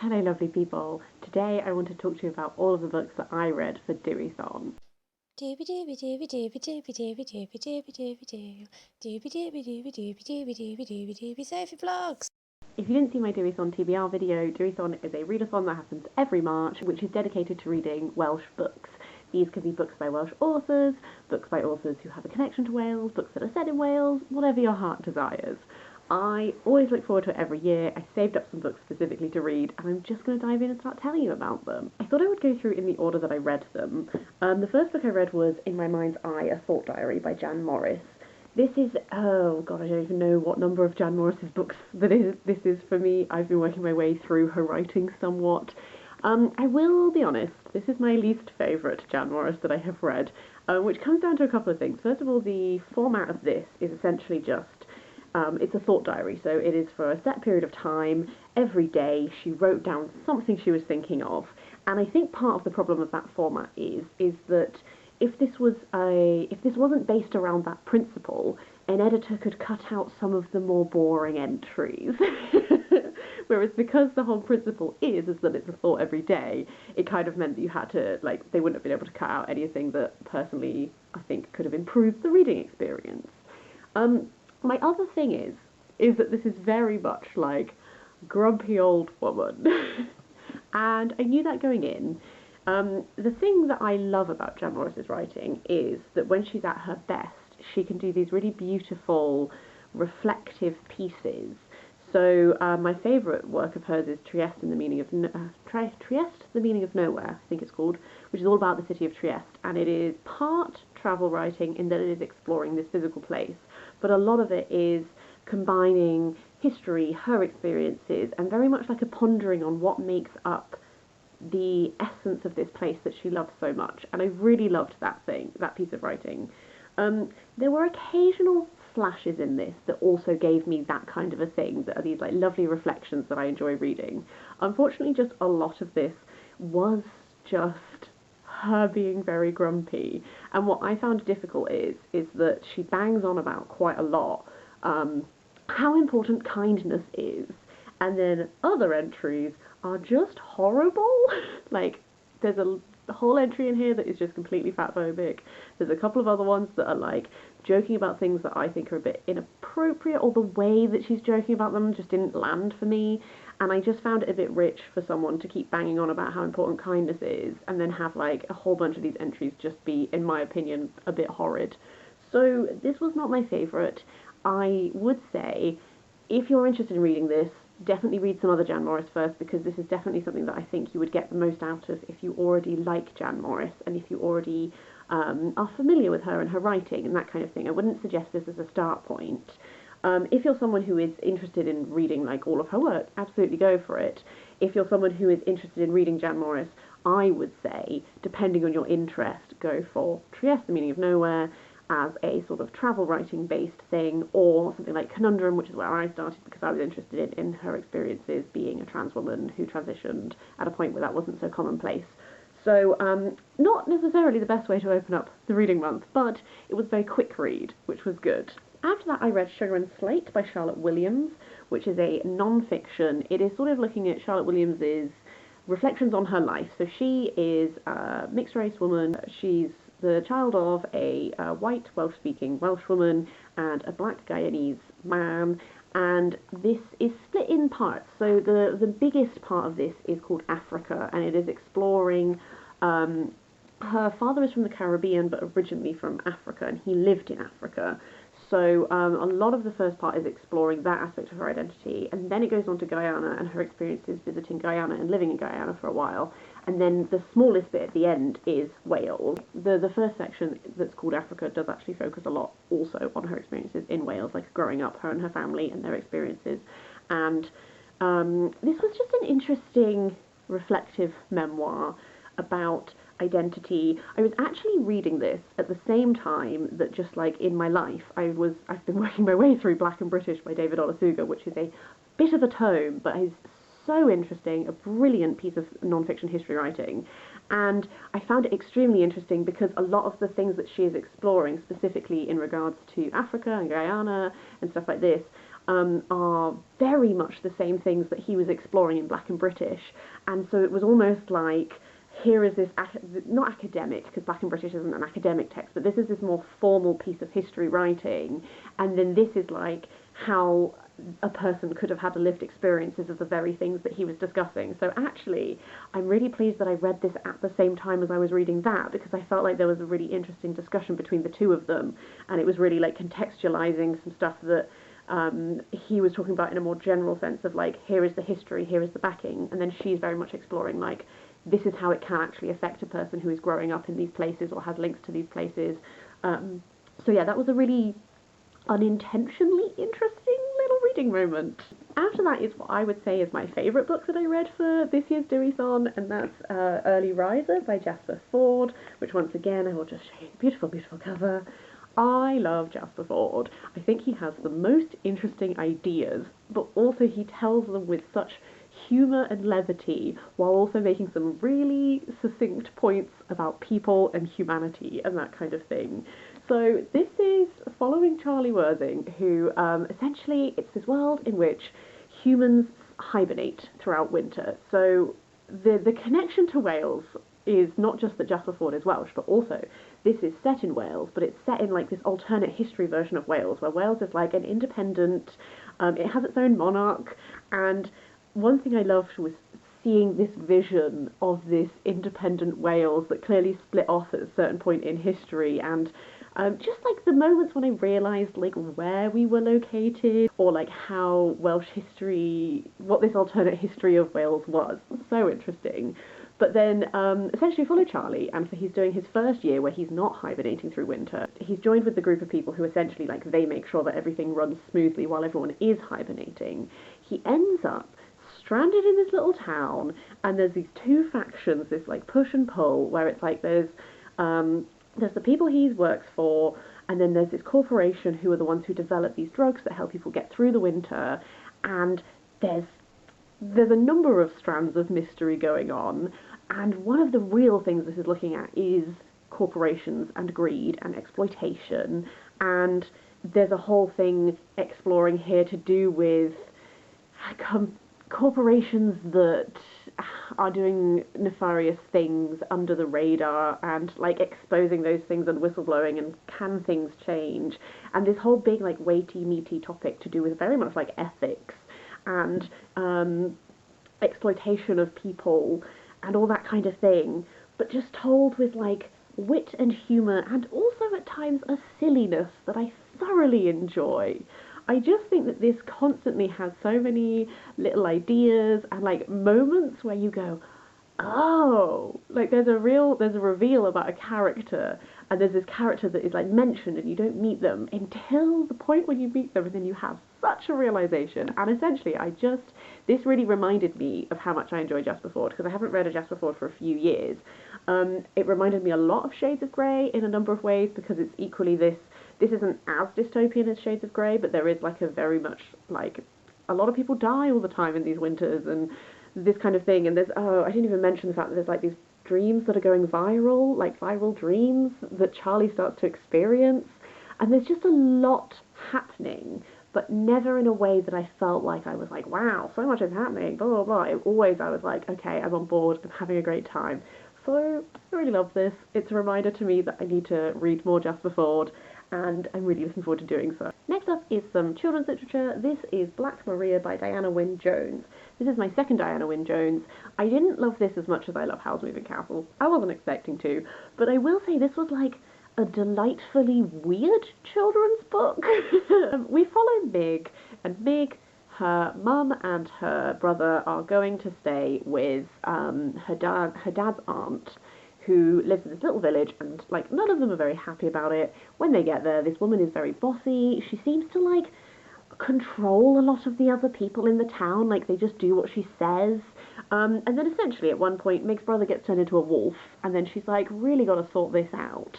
Hello, lovely people. Today I want to talk to you about all of the books that I read for Dewithon. Dooby dooby dooby dooby dooby dooby dooby dooby dooby doo. Dooby dooby dooby dooby dooby dooby dooby dooby Sophie Vlogs. If you didn't see my Dewithon TBR video, Dewithon is a readathon that happens every March, which is dedicated to reading Welsh books. These can be books by Welsh authors, books by authors who have a connection to Wales, books that are set in Wales, whatever your heart desires. I always look forward to it every year. I saved up some books specifically to read, and I'm just going to dive in and start telling you about them. I thought I would go through in the order that I read them. The first book I read was In My Mind's Eye, A Thought Diary by Jan Morris. This is, oh god, I don't even know what number of Jan Morris's books this is for me. I've been working my way through her writing somewhat. I will be honest, this is my least favourite Jan Morris that I have read, which comes down to a couple of things. First of all, the format of this is essentially just it's a thought diary, so it is for a set period of time. Every day she wrote down something she was thinking of, and I think part of the problem of that format is that if this wasn't based around that principle, an editor could cut out some of the more boring entries. Whereas because the whole principle is that it's a thought every day, it kind of meant that you had to, like, they wouldn't have been able to cut out anything that personally I think could have improved the reading experience. My other thing is that this is very much like grumpy old woman. And I knew that going in. The thing that I love about Jan Morris's writing is that when she's at her best, she can do these really beautiful, reflective pieces. So my favourite work of hers is Trieste and the Meaning of Trieste, the Meaning of Nowhere, I think it's called, which is all about the city of Trieste, and it is part travel writing in that it is exploring this physical place, but a lot of it is combining history, her experiences, and very much like a pondering on what makes up the essence of this place that she loves so much. And I really loved that piece of writing. There were occasional flashes in this that also gave me that kind of a thing, that are these like lovely reflections that I enjoy reading. Unfortunately, just a lot of this was just her being very grumpy. And what I found difficult is that she bangs on about quite a lot how important kindness is, and then other entries are just horrible. Like, there's a whole entry in here that is just completely fatphobic. There's a couple of other ones that are like joking about things that I think are a bit inappropriate, or the way that she's joking about them just didn't land for me. And I just found it a bit rich for someone to keep banging on about how important kindness is, and then have like a whole bunch of these entries just be, in my opinion, a bit horrid. So this was not my favourite. I would say, if you're interested in reading this, definitely read some other Jan Morris first, because this is definitely something that I think you would get the most out of if you already like Jan Morris, and if you already are familiar with her and her writing and that kind of thing. I wouldn't suggest this as a start point. If you're someone who is interested in reading like all of her work, absolutely go for it. If you're someone who is interested in reading Jan Morris, I would say, depending on your interest, go for Trieste, The Meaning of Nowhere, as a sort of travel writing based thing, or something like Conundrum, which is where I started because I was interested in her experiences being a trans woman who transitioned at a point where that wasn't so commonplace. So, not necessarily the best way to open up the reading month, but it was a very quick read, which was good. After that, I read Sugar and Slate by Charlotte Williams, which is a non-fiction. It is sort of looking at Charlotte Williams's reflections on her life. So she is a mixed race woman. She's the child of a white Welsh-speaking Welsh woman and a black Guyanese man, and this is split in parts. So the biggest part of this is called Africa, and it is exploring. Her father is from the Caribbean, but originally from Africa, and he lived in Africa. So a lot of the first part is exploring that aspect of her identity, and then it goes on to Guyana and her experiences visiting Guyana and living in Guyana for a while. And then the smallest bit at the end is Wales. The first section that's called Africa does actually focus a lot also on her experiences in Wales, like growing up, her and her family and their experiences. And this was just an interesting, reflective memoir about identity. I was actually reading this at the same time that, just like in my life, I've been working my way through Black and British by David Olusoga, which is a bit of a tome, but is so interesting, a brilliant piece of non-fiction history writing. And I found it extremely interesting because a lot of the things that she is exploring, specifically in regards to Africa and Guyana and stuff like this, are very much the same things that he was exploring in Black and British. And so it was almost like, here is this, not academic, because Black and British isn't an academic text, but this is this more formal piece of history writing, and then this is like how a person could have had lived experiences of the very things that he was discussing. So actually, I'm really pleased that I read this at the same time as I was reading that, because I felt like there was a really interesting discussion between the two of them, and it was really like contextualizing some stuff that he was talking about in a more general sense of like, here is the history, here is the backing, and then she's very much exploring like, this is how it can actually affect a person who is growing up in these places or has links to these places. So yeah, that was a really unintentionally interesting little reading moment. After that is what I would say is my favourite book that I read for this year's Dewithon, and that's Early Riser by Jasper Fforde, which once again I will just show you the beautiful, beautiful cover. I love Jasper Fforde. I think he has the most interesting ideas, but also he tells them with such humour and levity, while also making some really succinct points about people and humanity and that kind of thing. So this is following Charlie Worthing, who essentially, it's this world in which humans hibernate throughout winter. So the connection to Wales is not just that Jasper Fforde is Welsh, but also this is set in Wales, but it's set in like this alternate history version of Wales, where Wales is like an independent, it has its own monarch, and one thing I loved was seeing this vision of this independent Wales that clearly split off at a certain point in history, and just like the moments when I realised like where we were located, or like how Welsh history, what this alternate history of Wales was. So interesting. But then essentially follow Charlie, and so he's doing his first year where he's not hibernating through winter. He's joined with the group of people who essentially like they make sure that everything runs smoothly while everyone is hibernating. He ends up stranded in this little town, and there's these two factions, this like push and pull, where it's like there's the people he works for, and then there's this corporation who are the ones who develop these drugs that help people get through the winter, and there's a number of strands of mystery going on, and one of the real things this is looking at is corporations and greed and exploitation, and there's a whole thing exploring here to do with corporations that are doing nefarious things under the radar and like exposing those things and whistleblowing, and can things change, and this whole big like weighty meaty topic to do with very much like ethics and exploitation of people and all that kind of thing, but just told with like wit and humour, and also at times a silliness that I thoroughly enjoy. I just think that this constantly has so many little ideas and like moments where you go, oh, like there's a reveal about a character, and there's this character that is like mentioned and you don't meet them until the point when you meet them, and then you have such a realization. And essentially this really reminded me of how much I enjoy Jasper Fforde, because I haven't read a Jasper Fforde for a few years. It reminded me a lot of Shades of Grey in a number of ways, because it's equally this isn't as dystopian as Shades of Grey, but there is like a very much like a lot of people die all the time in these winters and this kind of thing. And there's, I didn't even mention the fact that there's like these dreams that are going viral, like viral dreams that Charlie starts to experience. And there's just a lot happening, but never in a way that I felt like I was like, wow, so much is happening, blah, blah, blah. I was like, okay, I'm on board, I'm having a great time. So I really love this. It's a reminder to me that I need to read more Jasper Fforde, and I'm really looking forward to doing so. Next up is some children's literature. This is Black Maria by Diana Wynne Jones. This is my second Diana Wynne Jones. I didn't love this as much as I love Howl's Moving Castle. I wasn't expecting to, but I will say this was like a delightfully weird children's book. We follow Mig, and Mig, her mum and her brother are going to stay with her dad's aunt, who lives in this little village, and like none of them are very happy about it. When they get there, this woman is very bossy. She seems to like control a lot of the other people in the town, like they just do what she says. And then essentially at one point Meg's brother gets turned into a wolf, and then she's like, really got to sort this out.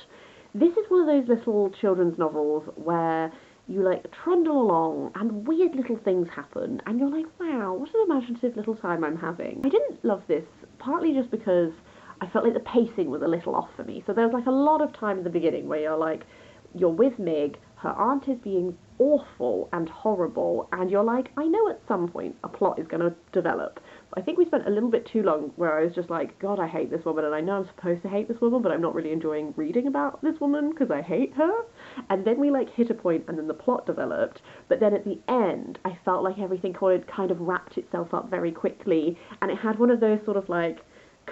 This is one of those little children's novels where you like trundle along and weird little things happen, and you're like, wow, what an imaginative little time I'm having. I didn't love this, partly just because I felt like the pacing was a little off for me. So there was like a lot of time in the beginning where you're with Meg, her aunt is being awful and horrible, and you're like, I know at some point a plot is going to develop. But I think we spent a little bit too long where I was just like, God, I hate this woman, and I know I'm supposed to hate this woman, but I'm not really enjoying reading about this woman because I hate her. And then we like hit a point, and then the plot developed, but then at the end I felt like everything kind of wrapped itself up very quickly, and it had one of those sort of like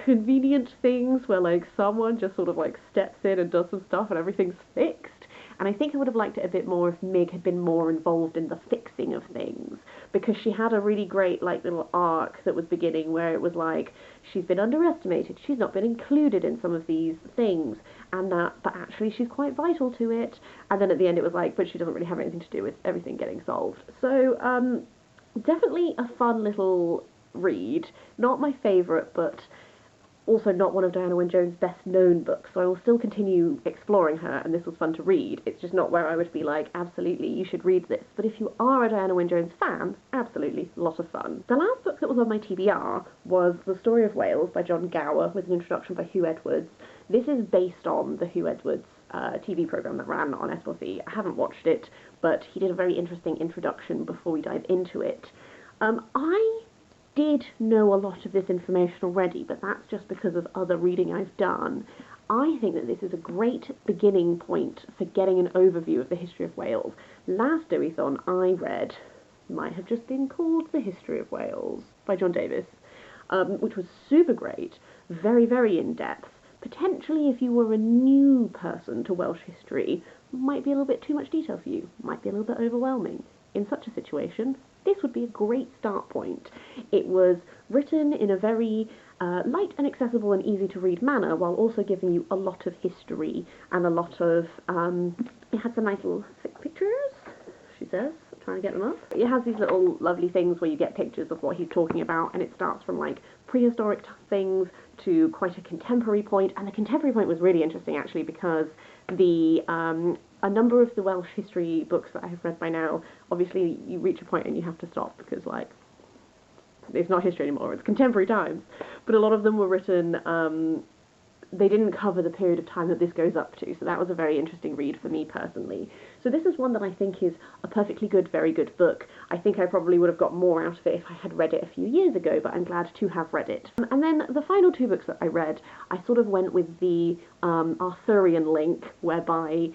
convenient things where like someone just sort of like steps in and does some stuff and everything's fixed. And I think I would have liked it a bit more if Mig had been more involved in the fixing of things, because she had a really great like little arc that was beginning where it was like she's been underestimated, she's not been included in some of these things, and that but actually she's quite vital to it. And then at the end it was like, but she doesn't really have anything to do with everything getting solved. So definitely a fun little read. Not my favourite, but also not one of Diana Wynne Jones' best known books, so I will still continue exploring her, and this was fun to read. It's just not where I would be like, absolutely, you should read this. But if you are a Diana Wynne Jones fan, absolutely, a lot of fun. The last book that was on my TBR was The Story of Wales by John Gower, with an introduction by Hugh Edwards. This is based on the Hugh Edwards TV programme that ran on S4C. I haven't watched it, but he did a very interesting introduction before we dive into it. I did know a lot of this information already, but that's just because of other reading I've done. I think that this is a great beginning point for getting an overview of the history of Wales. Last Dewithon I read might have just been called The History of Wales by John Davies, which was super great, very, very in-depth. Potentially, if you were a new person to Welsh history, might be a little bit too much detail for you, might be a little bit overwhelming. In such a situation, this would be a great start point. It was written in a very light and accessible and easy to read manner, while also giving you a lot of history and a lot of, it had some nice little pictures, she says, trying to get them up. It has these little lovely things where you get pictures of what he's talking about, and it starts from like prehistoric things to quite a contemporary point, and the contemporary point was really interesting actually, because the a number of the Welsh history books that I have read by now, obviously you reach a point and you have to stop because, like, it's not history anymore, it's contemporary times. But a lot of them were written, they didn't cover the period of time that this goes up to, so that was a very interesting read for me personally. So this is one that I think is a perfectly good, very good book. I think I probably would have got more out of it if I had read it a few years ago, but I'm glad to have read it. And then the final two books that I read, I sort of went with the Arthurian link, whereby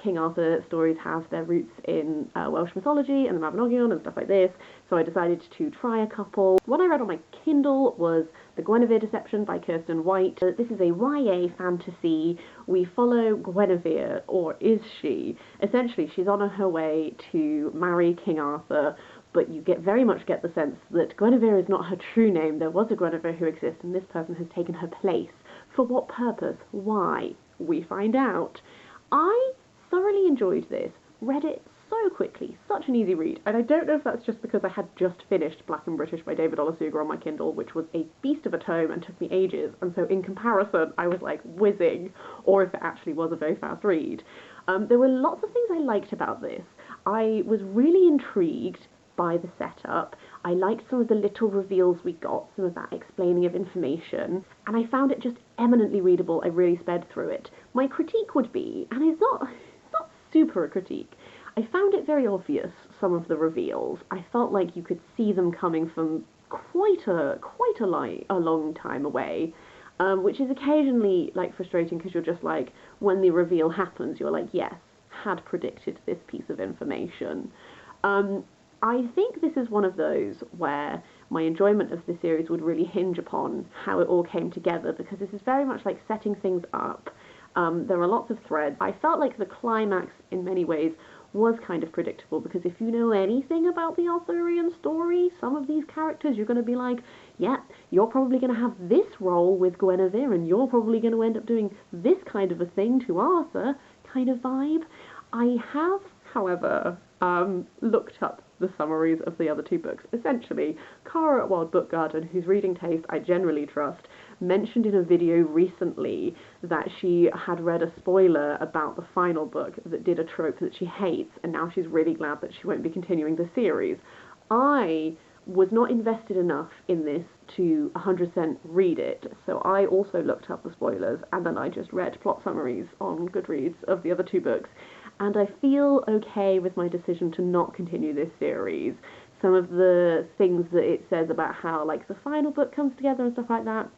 King Arthur stories have their roots in Welsh mythology and the Mabinogion and stuff like this, so I decided to try a couple. One I read on my Kindle was The Guinevere Deception by Kiersten White. This is a YA fantasy. We follow Guinevere, or is she? Essentially, she's on her way to marry King Arthur, but you very much get the sense that Guinevere is not her true name. There was a Guinevere who exists, and this person has taken her place. For what purpose? Why? We find out. I thoroughly enjoyed this. Read it so quickly, such an easy read, and I don't know if that's just because I had just finished Black and British by David Olusoga on my Kindle, which was a beast of a tome and took me ages, and so in comparison I was like whizzing, or if it actually was a very fast read. There were lots of things I liked about this. I was really intrigued by the setup. I liked some of the little reveals we got, some of that explaining of information, and I found it just eminently readable. I really sped through it. My critique would be, and it's not super a critique, I found it very obvious, some of the reveals. I felt like you could see them coming from quite a long time away, which is occasionally like frustrating because you're just like, when the reveal happens, you're like, yes, had predicted this piece of information. I think this is one of those where my enjoyment of the series would really hinge upon how it all came together, because this is very much like setting things up. There are lots of threads. I felt like the climax in many ways was kind of predictable, because if you know anything about the Arthurian story, some of these characters, you're going to be like, yeah, you're probably going to have this role with Guinevere, and you're probably going to end up doing this kind of a thing to Arthur kind of vibe. I have, however, looked up the summaries of the other two books. Essentially, Cara at Wild Book Garden, whose reading taste I generally trust, mentioned in a video recently that she had read a spoiler about the final book that did a trope that she hates, and now she's really glad that she won't be continuing the series. I was not invested enough in this to 100% read it, so I also looked up the spoilers, and then I just read plot summaries on Goodreads of the other two books, and I feel okay with my decision to not continue this series. Some of the things that it says about how, like, the final book comes together and stuff like that,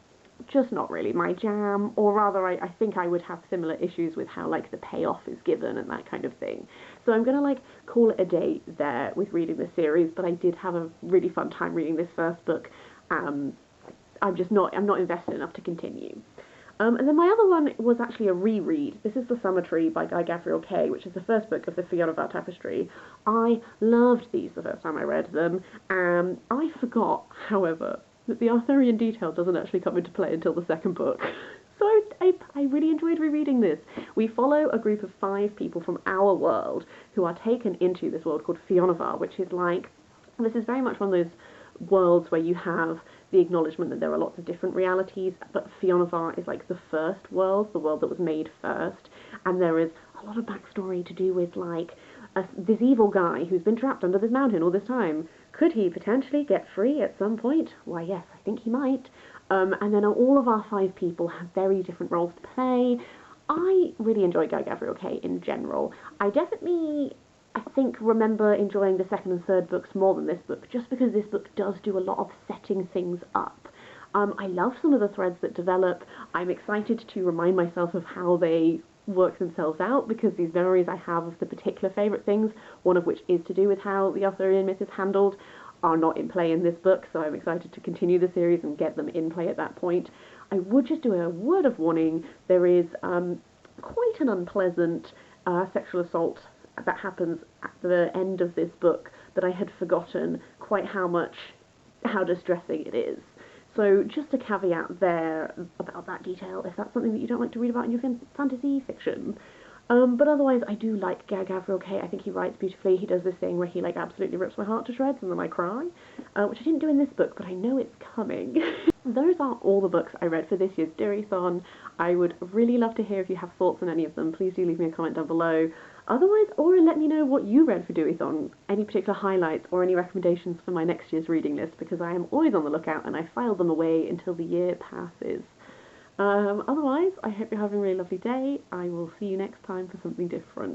just not really my jam, or rather I think I would have similar issues with how, like, the payoff is given and that kind of thing. So I'm gonna, like, call it a day there with reading this series, but I did have a really fun time reading this first book. I'm not invested enough to continue. And then my other one was actually a reread. This is The Summer Tree by Gavriel K, which is the first book of the Fforde tapestry. I loved these the first time I read them. I forgot, however, that the Arthurian detail doesn't actually come into play until the second book. So I really enjoyed rereading this. We follow a group of 5 people from our world who are taken into this world called Fforde, which is like, this is very much one of those worlds where you have the acknowledgement that there are lots of different realities, but Fforde is like the first world, the world that was made first, and there is a lot of backstory to do with, like, this evil guy who's been trapped under this mountain all this time. Could he potentially get free at some point? Why, yes, I think he might. And then all of our 5 people have very different roles to play. I really enjoy Gavriel K in general. I think, remember enjoying the second and third books more than this book, just because this book does do a lot of setting things up. I love some of the threads that develop. I'm excited to remind myself of how they work themselves out, because these memories I have of the particular favourite things, one of which is to do with how the Arthurian myth is handled, are not in play in this book, so I'm excited to continue the series and get them in play at that point. I would just do a word of warning. There is quite an unpleasant sexual assault that happens at the end of this book that I had forgotten quite how distressing it is. So just a caveat there about that detail, if that's something that you don't like to read about in your fantasy fiction. But otherwise, I do like Gavriel K. I think he writes beautifully. He does this thing where he, like, absolutely rips my heart to shreds and then I cry, which I didn't do in this book, but I know it's coming. Those are all the books I read for this year's Dewithon. I would really love to hear if you have thoughts on any of them. Please do leave me a comment down below. Otherwise, or let me know what you read for Dewithon, any particular highlights or any recommendations for my next year's reading list, because I am always on the lookout and I file them away until the year passes. Otherwise, I hope you're having a really lovely day. I will see you next time for something different.